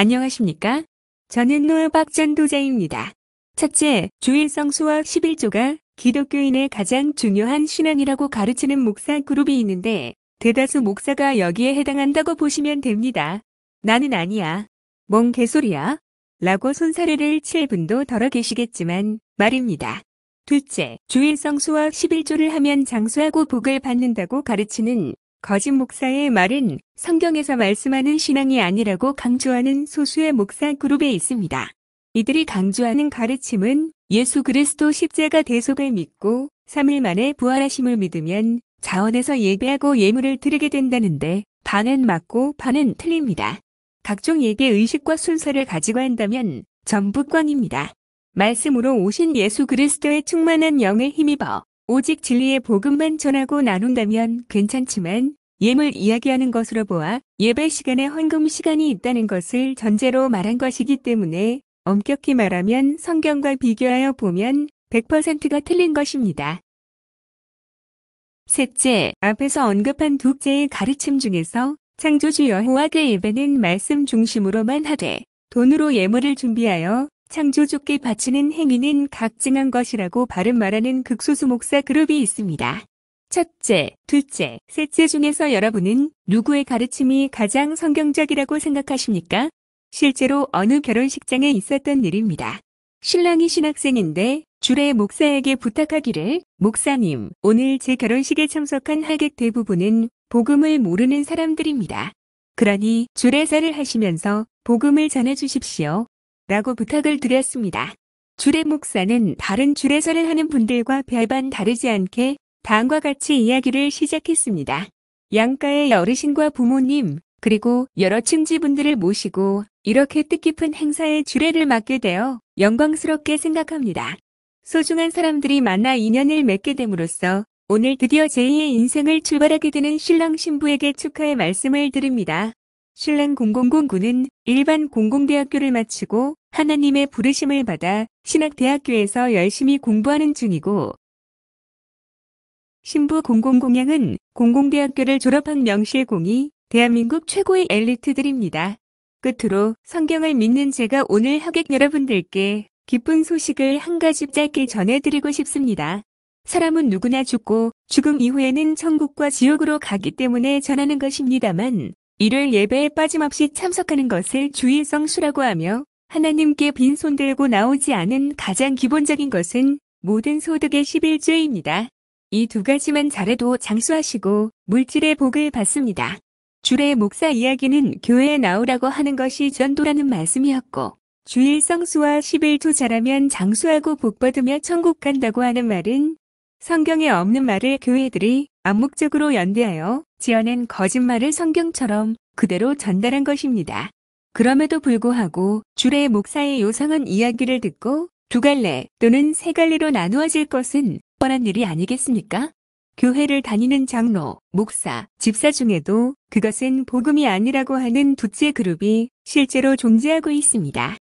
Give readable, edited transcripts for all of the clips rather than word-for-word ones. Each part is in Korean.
안녕하십니까? 저는 노아박 전도자입니다. 첫째, 주일성수와 11조가 기독교인의 가장 중요한 신앙이라고 가르치는 목사 그룹이 있는데 대다수 목사가 여기에 해당한다고 보시면 됩니다. 나는 아니야. 뭔 개소리야? 라고 손사래를 칠 분도 덜어 계시겠지만 말입니다. 둘째, 주일성수와 11조를 하면 장수하고 복을 받는다고 가르치는 거짓 목사의 말은 성경에서 말씀하는 신앙이 아니라고 강조하는 소수의 목사 그룹에 있습니다. 이들이 강조하는 가르침은 예수 그리스도 십자가 대속을 믿고 3일 만에 부활하심을 믿으면 자원에서 예배하고 예물을 드리게 된다는데 반은 맞고 반은 틀립니다. 각종 예배 의식과 순서를 가지고 한다면 전부 꽝입니다. 말씀으로 오신 예수 그리스도의 충만한 영에 힘입어 오직 진리의 복음만 전하고 나눈다면 괜찮지만 예물 이야기하는 것으로 보아 예배 시간에 헌금 시간이 있다는 것을 전제로 말한 것이기 때문에 엄격히 말하면 성경과 비교하여 보면 100%가 틀린 것입니다. 셋째, 앞에서 언급한 둘째의 가르침 중에서 창조주 여호와의 예배는 말씀 중심으로만 하되 돈으로 예물을 준비하여 창조주께 바치는 행위는 각증한 것이라고 바른 말하는 극소수 목사 그룹이 있습니다. 첫째, 둘째, 셋째 중에서 여러분은 누구의 가르침이 가장 성경적이라고 생각하십니까? 실제로 어느 결혼식장에 있었던 일입니다. 신랑이 신학생인데 주례 목사에게 부탁하기를 목사님, 오늘 제 결혼식에 참석한 하객 대부분은 복음을 모르는 사람들입니다. 그러니 주례사를 하시면서 복음을 전해주십시오. 라고 부탁을 드렸습니다. 주례 목사는 다른 주례사를 하는 분들과 별반 다르지 않게 다음과 같이 이야기를 시작했습니다. 양가의 어르신과 부모님, 그리고 여러 친지분들을 모시고 이렇게 뜻깊은 행사의 주례를 맡게 되어 영광스럽게 생각합니다. 소중한 사람들이 만나 인연을 맺게 됨으로써 오늘 드디어 제2의 인생을 출발하게 되는 신랑 신부에게 축하의 말씀을 드립니다. 신랑 0009는 일반 공공대학교를 마치고 하나님의 부르심을 받아 신학대학교에서 열심히 공부하는 중이고 신부 0002은 공공대학교를 졸업한 명실공히 대한민국 최고의 엘리트들입니다. 끝으로 성경을 믿는 제가 오늘 하객 여러분들께 기쁜 소식을 한 가지 짧게 전해드리고 싶습니다. 사람은 누구나 죽고 죽음 이후에는 천국과 지옥으로 가기 때문에 전하는 것입니다만 일요일 예배에 빠짐없이 참석하는 것을 주일성수라고 하며 하나님께 빈손 들고 나오지 않은 가장 기본적인 것은 모든 소득의 11조입니다. 이 두 가지만 잘해도 장수하시고 물질의 복을 받습니다. 주례 목사 이야기는 교회에 나오라고 하는 것이 전도라는 말씀이었고 주일성수와 11조 잘하면 장수하고 복받으며 천국 간다고 하는 말은 성경에 없는 말을 교회들이 암묵적으로 연대하여 지어낸 거짓말을 성경처럼 그대로 전달한 것입니다. 그럼에도 불구하고 주례 목사의 요상한 이야기를 듣고 두 갈래 또는 세 갈래로 나누어질 것은 뻔한 일이 아니겠습니까? 교회를 다니는 장로, 목사, 집사 중에도 그것은 복음이 아니라고 하는 둘째 그룹이 실제로 존재하고 있습니다.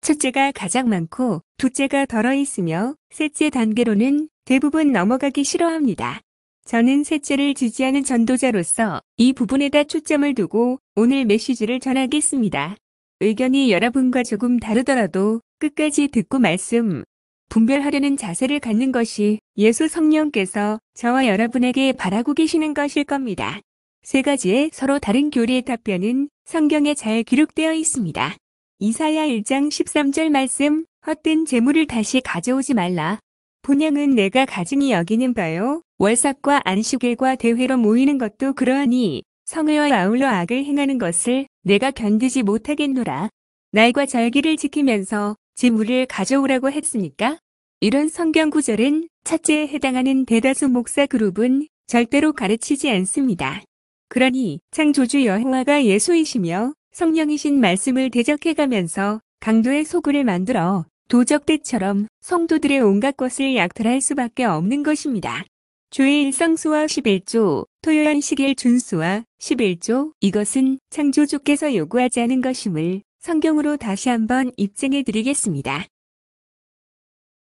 첫째가 가장 많고 둘째가 덜어 있으며 셋째 단계로는 대부분 넘어가기 싫어합니다. 저는 셋째를 지지하는 전도자로서 이 부분에다 초점을 두고 오늘 메시지를 전하겠습니다. 의견이 여러분과 조금 다르더라도 끝까지 듣고 말씀, 분별하려는 자세를 갖는 것이 예수 성령께서 저와 여러분에게 바라고 계시는 것일 겁니다. 세 가지의 서로 다른 교리의 답변은 성경에 잘 기록되어 있습니다. 이사야 1장 13절 말씀, 헛된 재물을 다시 가져오지 말라. 본향은 내가 가증히 여기는 바요. 월삭과 안식일과 대회로 모이는 것도 그러하니 성회와 아울러 악을 행하는 것을 내가 견디지 못하겠노라. 날과 절기를 지키면서 재물을 가져오라고 했으니까? 이런 성경 구절은 첫째에 해당하는 대다수 목사 그룹은 절대로 가르치지 않습니다. 그러니 창조주 여호와가 예수이시며 성령이신 말씀을 대적해가면서 강도의 소굴을 만들어 도적대처럼 성도들의 온갖 것을 약탈할 수밖에 없는 것입니다. 주의 일성수와 11조, 토요안식일 준수와 11조, 이것은 창조주께서 요구하지 않은 것임을 성경으로 다시 한번 입증해 드리겠습니다.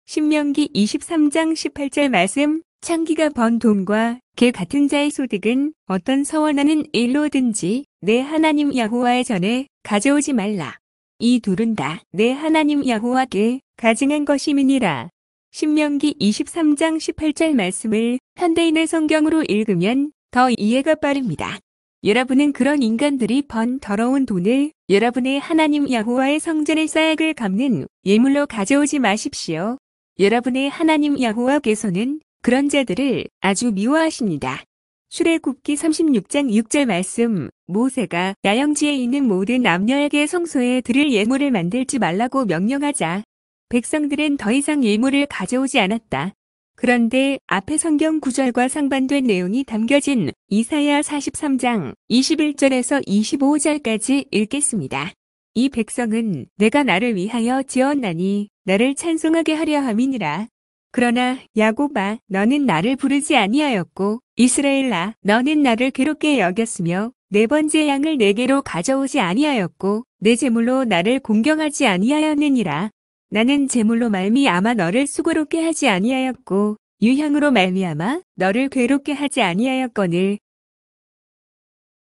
신명기 23장 18절 말씀, 창기가 번 돈과 개 같은 자의 소득은 어떤 서원하는 일로든지 내 하나님 여호와의 전에 가져오지 말라. 이 둘은 다 내 하나님 여호와께 가증한 것임이니라. 신명기 23장 18절 말씀을 현대인의 성경으로 읽으면 더 이해가 빠릅니다. 여러분은 그런 인간들이 번 더러운 돈을 여러분의 하나님 여호와의 성전의 사약을 갚는 예물로 가져오지 마십시오. 여러분의 하나님 여호와께서는 그런 자들을 아주 미워하십니다. 출애굽기 36장 6절 말씀, 모세가 야영지에 있는 모든 남녀에게 성소에 드릴 예물을 만들지 말라고 명령하자 백성들은 더 이상 예물을 가져오지 않았다. 그런데 앞의 성경 구절과 상반된 내용이 담겨진 이사야 43장 21절에서 25절까지 읽겠습니다. 이 백성은 내가 나를 위하여 지었나니 나를 찬송하게 하려 함이니라. 그러나 야곱아 너는 나를 부르지 아니하였고 이스라엘아 너는 나를 괴롭게 여겼으며 네 번째 양을 내게로 가져오지 아니하였고 내 제물로 나를 공경하지 아니하였느니라. 나는 제물로 말미암아 너를 수고롭게 하지 아니하였고 유향으로 말미암아 너를 괴롭게 하지 아니하였거늘.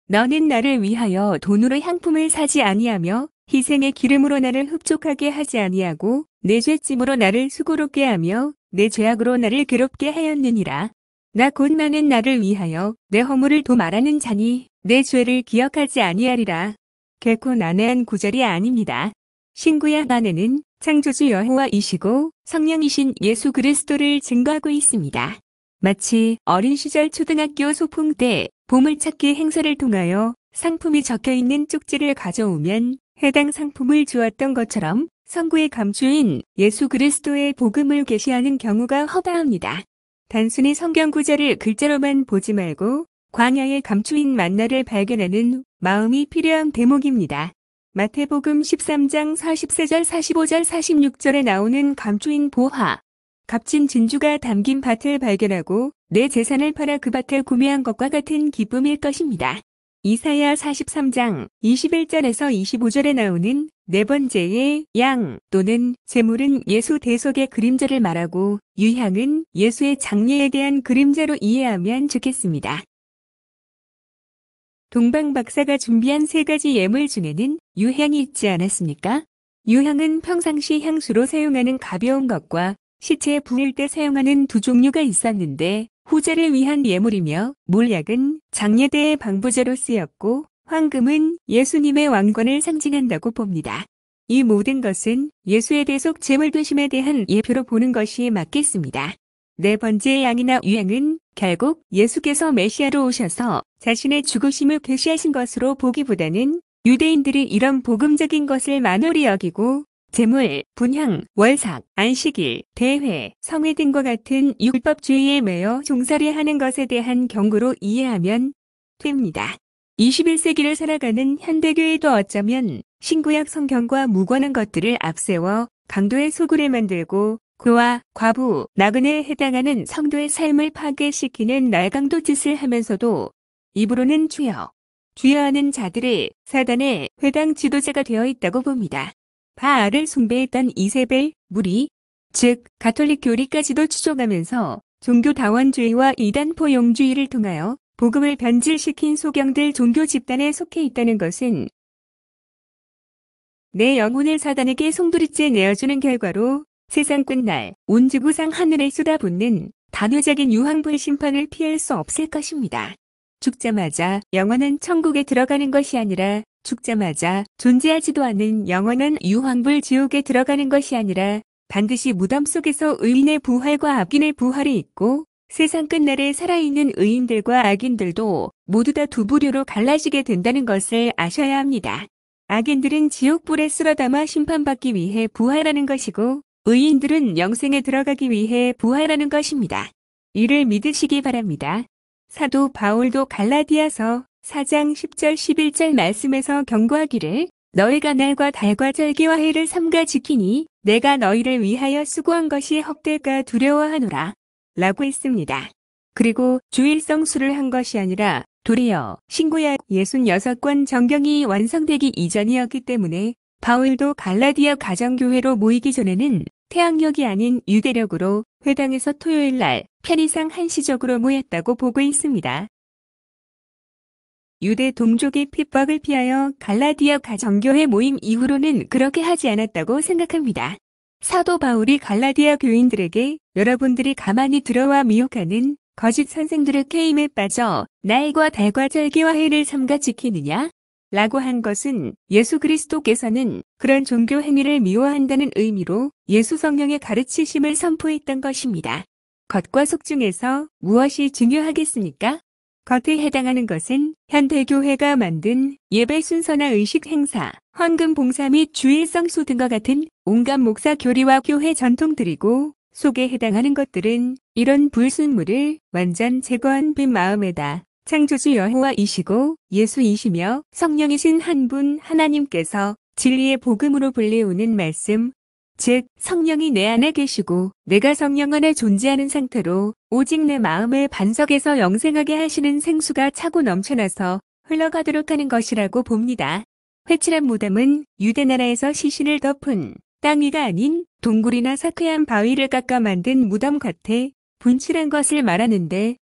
너는 나를 위하여 돈으로 향품을 사지 아니하며 희생의 기름으로 나를 흡족하게 하지 아니하고 내 죄짐으로 나를 수고롭게 하며 내 죄악으로 나를 괴롭게 하였느니라. 나 곧 나는 나를 위하여 내 허물을 도말하는 자니 내 죄를 기억하지 아니하리라. 결코 난해한 구절이 아닙니다. 신구약 안에는 창조주 여호와이시고 성령이신 예수 그리스도를 증거하고 있습니다. 마치 어린 시절 초등학교 소풍 때 보물찾기 행사를 통하여 상품이 적혀있는 쪽지를 가져오면 해당 상품을 주었던 것처럼 성구의 감추인 예수 그리스도의 복음을 계시하는 경우가 허다합니다. 단순히 성경 구절을 글자로만 보지 말고 광야의 감추인 만나를 발견하는 마음이 필요한 대목입니다. 마태복음 13장 44절 45절 46절에 나오는 감추인 보화, 값진 진주가 담긴 밭을 발견하고 내 재산을 팔아 그 밭을 구매한 것과 같은 기쁨일 것입니다. 이사야 43장 21절에서 25절에 나오는 네 번째의 양 또는 제물은 예수 대속의 그림자를 말하고 유향은 예수의 장례에 대한 그림자로 이해하면 좋겠습니다. 동방 박사가 준비한 세 가지 예물 중에는 유향이 있지 않았습니까? 유향은 평상시 향수로 사용하는 가벼운 것과 시체에 부을 때 사용하는 두 종류가 있었는데 후자를 위한 예물이며 몰약은 장례대의 방부제로 쓰였고 황금은 예수님의 왕권을 상징한다고 봅니다. 이 모든 것은 예수의 대속 제물 되심에 대한 예표로 보는 것이 맞겠습니다. 네 번째 양이나 유향은 결국 예수께서 메시아로 오셔서 자신의 죽으심을 계시하신 것으로 보기보다는 유대인들이 이런 복음적인 것을 만홀히 여기고 제물, 분향, 월삭, 안식일, 대회, 성회 등과 같은 율법주의에 매여 종살이 하는 것에 대한 경고로 이해하면 됩니다. 21세기를 살아가는 현대교회도 어쩌면 신구약 성경과 무관한 것들을 앞세워 강도의 소굴을 만들고 고아, 과부, 나그네에 해당하는 성도의 삶을 파괴시키는 날강도 짓을 하면서도 입으로는 주여, 주여 하는 자들의 사단의 회당 지도자가 되어 있다고 봅니다. 바알을 숭배했던 이세벨, 무리, 즉 가톨릭 교리까지도 추종하면서 종교다원주의와 이단포용주의를 통하여 복음을 변질시킨 소경들 종교 집단에 속해 있다는 것은 내 영혼을 사단에게 송두리째 내어주는 결과로 세상 끝날 온 지구상 하늘에 쏟아붓는 단회적인 유황불 심판을 피할 수 없을 것입니다. 죽자마자 영원한 천국에 들어가는 것이 아니라 죽자마자 존재하지도 않는 영원한 유황불 지옥에 들어가는 것이 아니라 반드시 무덤 속에서 의인의 부활과 악인의 부활이 있고 세상 끝날에 살아있는 의인들과 악인들도 모두 다 두 부류로 갈라지게 된다는 것을 아셔야 합니다. 악인들은 지옥불에 쓸어담아 심판받기 위해 부활하는 것이고 의인들은 영생에 들어가기 위해 부활하는 것입니다. 이를 믿으시기 바랍니다. 사도 바울도 갈라디아서 4장 10절 11절 말씀에서 경고하기를 너희가 날과 달과 절기와 해를 삼가 지키니 내가 너희를 위하여 수고한 것이 헛될까 두려워하노라 라고 했습니다. 그리고 주일성수를 한 것이 아니라 도리어 신구약 66권 정경이 완성되기 이전이었기 때문에 바울도 갈라디아 가정교회로 모이기 전에는 태양력이 아닌 유대력으로 회당에서 토요일 날 편의상 한시적으로 모였다고 보고 있습니다. 유대 동족의 핍박을 피하여 갈라디아 가정교회 모임 이후로는 그렇게 하지 않았다고 생각합니다. 사도 바울이 갈라디아 교인들에게 여러분들이 가만히 들어와 미혹하는 거짓 선생들의 게임에 빠져 날과 달과 절기와 해를 삼가 지키느냐? 라고 한 것은 예수 그리스도께서는 그런 종교 행위를 미워한다는 의미로 예수 성령의 가르치심을 선포했던 것입니다. 겉과 속 중에서 무엇이 중요하겠습니까? 겉에 해당하는 것은 현대교회가 만든 예배 순서나 의식 행사, 헌금 봉사 및 주일성수 등과 같은 온갖 목사 교리와 교회 전통들이고, 속에 해당하는 것들은 이런 불순물을 완전 제거한 빈 마음에다 창조주 여호와이시고 예수이시며 성령이신 한 분 하나님께서 진리의 복음으로 불리우는 말씀, 즉 성령이 내 안에 계시고 내가 성령 안에 존재하는 상태로 오직 내 마음의 반석에서 영생하게 하시는 생수가 차고 넘쳐나서 흘러가도록 하는 것이라고 봅니다. 회칠한 무덤은 유대 나라에서 시신을 덮은 땅 위가 아닌 동굴이나 사크한 바위를 깎아 만든 무덤 겉에 분칠한 것을 말하는데,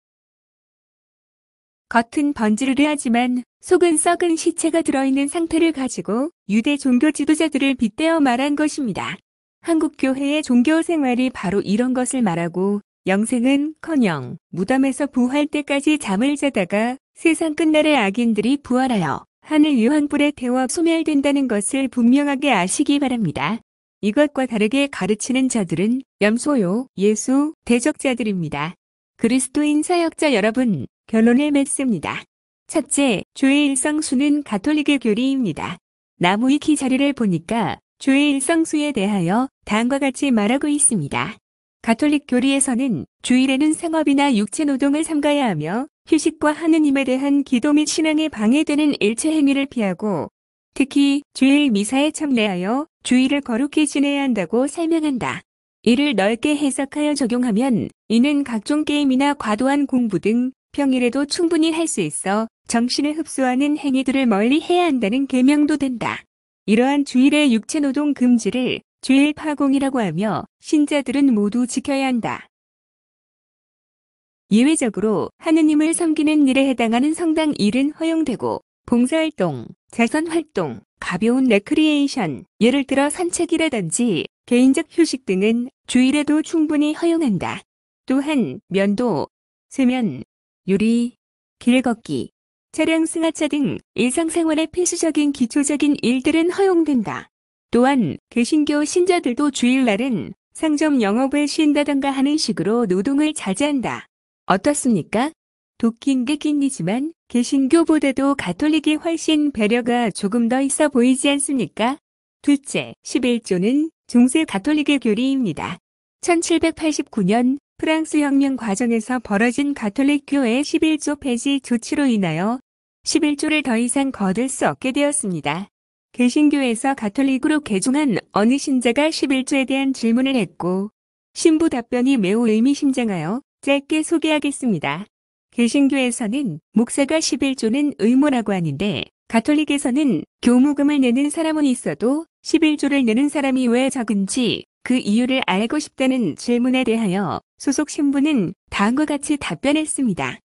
겉은 번지르르하지만 속은 썩은 시체가 들어있는 상태를 가지고 유대 종교 지도자들을 빗대어 말한 것입니다. 한국 교회의 종교 생활이 바로 이런 것을 말하고, 영생은커녕 무덤에서 부활 때까지 잠을 자다가 세상 끝날에 악인들이 부활하여 하늘 유황불에 태워 소멸된다는 것을 분명하게 아시기 바랍니다. 이것과 다르게 가르치는 자들은 염소요, 예수, 대적자들입니다. 그리스도인 사역자 여러분, 결론을 맺습니다. 첫째, 주의 일성수는 가톨릭의 교리입니다. 나무위키 자료를 보니까 주의 일성수에 대하여 다음과 같이 말하고 있습니다. 가톨릭 교리에서는 주일에는 생업이나 육체 노동을 삼가야 하며 휴식과 하느님에 대한 기도 및 신앙에 방해되는 일체 행위를 피하고, 특히 주일 미사에 참례하여 주일을 거룩히 지내야 한다고 설명한다. 이를 넓게 해석하여 적용하면 이는 각종 게임이나 과도한 공부 등 평일에도 충분히 할 수 있어 정신을 흡수하는 행위들을 멀리 해야 한다는 계명도 된다. 이러한 주일의 육체노동 금지를 주일 파공이라고 하며 신자들은 모두 지켜야 한다. 예외적으로 하느님을 섬기는 일에 해당하는 성당 일은 허용되고, 봉사활동, 자선활동, 가벼운 레크리에이션, 예를 들어 산책이라든지 개인적 휴식 등은 주일에도 충분히 허용한다. 또한 면도, 세면, 요리, 길 걷기, 차량 승하차 등 일상생활의 필수적인 기초적인 일들은 허용된다. 또한 개신교 신자들도 주일날은 상점 영업을 쉰다던가 하는 식으로 노동을 자제한다. 어떻습니까? 도끼인 게 낀이지만 개신교보다도 가톨릭이 훨씬 배려가 조금 더 있어 보이지 않습니까? 둘째, 11조는 중세 가톨릭의 교리입니다. 1789년 프랑스 혁명 과정에서 벌어진 가톨릭 교회의 11조 폐지 조치로 인하여 11조를 더 이상 거둘 수 없게 되었습니다. 개신교에서 가톨릭으로 개종한 어느 신자가 11조에 대한 질문을 했고, 신부 답변이 매우 의미심장하여 짧게 소개하겠습니다. 개신교에서는 목사가 11조는 의무라고 하는데, 가톨릭에서는 교무금을 내는 사람은 있어도 11조를 내는 사람이 왜 적은지 그 이유를 알고 싶다는 질문에 대하여 소속 신부는 다음과 같이 답변했습니다.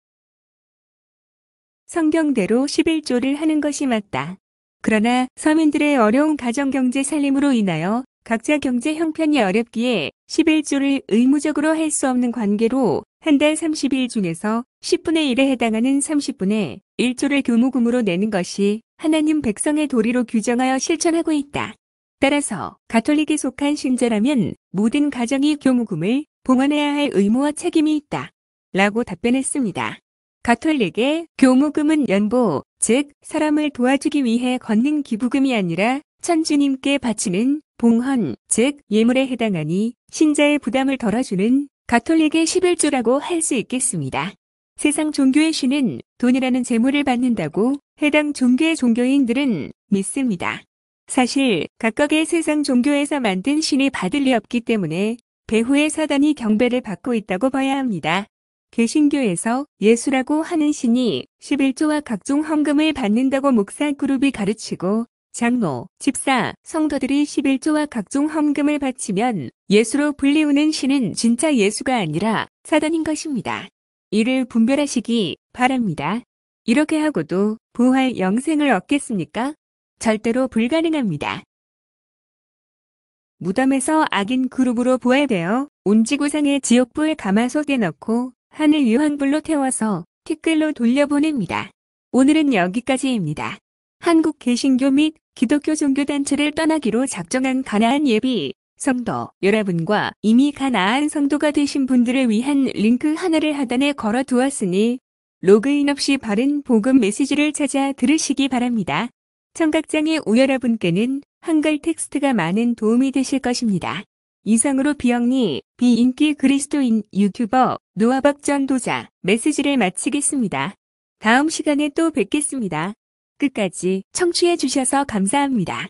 성경대로 11조를 하는 것이 맞다. 그러나 서민들의 어려운 가정경제 살림으로 인하여 각자 경제 형편이 어렵기에 11조를 의무적으로 할 수 없는 관계로 한 달 30일 중에서 10분의 1에 해당하는 30분의 1조를 교무금으로 내는 것이 하나님 백성의 도리로 규정하여 실천하고 있다. 따라서 가톨릭에 속한 신자라면 모든 가정이 교무금을 봉헌해야 할 의무와 책임이 있다. 라고 답변했습니다. 가톨릭의 교무금은 연보, 즉 사람을 도와주기 위해 걷는 기부금이 아니라 천주님께 바치는 봉헌, 즉 예물에 해당하니 신자의 부담을 덜어주는 가톨릭의 11조라고 할 수 있겠습니다. 세상 종교의 신은 돈이라는 재물을 받는다고 해당 종교의 종교인들은 믿습니다. 사실 각각의 세상 종교에서 만든 신이 받을 리 없기 때문에 배후의 사단이 경배를 받고 있다고 봐야 합니다. 개신교에서 예수라고 하는 신이 11조와 각종 헌금을 받는다고 목사 그룹이 가르치고, 장로, 집사, 성도들이 11조와 각종 헌금을 바치면 예수로 불리우는 신은 진짜 예수가 아니라 사단인 것입니다. 이를 분별하시기 바랍니다. 이렇게 하고도 부활 영생을 얻겠습니까? 절대로 불가능합니다. 무덤에서 악인 그룹으로 부활되어 온 지구상의 지옥불 가마솥에 넣고 하늘 유황불로 태워서 티끌로 돌려보냅니다. 오늘은 여기까지입니다. 한국 개신교 및 기독교 종교단체를 떠나기로 작정한 가나안 예비 성도 여러분과 이미 가나안 성도가 되신 분들을 위한 링크 하나를 하단에 걸어 두었으니 로그인 없이 바른 복음 메시지를 찾아 들으시기 바랍니다. 청각장애 우 여러분께는 한글 텍스트가 많은 도움이 되실 것입니다. 이상으로 비영리, 비인기 그리스도인 유튜버 노아박 전도자 메시지를 마치겠습니다. 다음 시간에 또 뵙겠습니다. 끝까지 청취해 주셔서 감사합니다.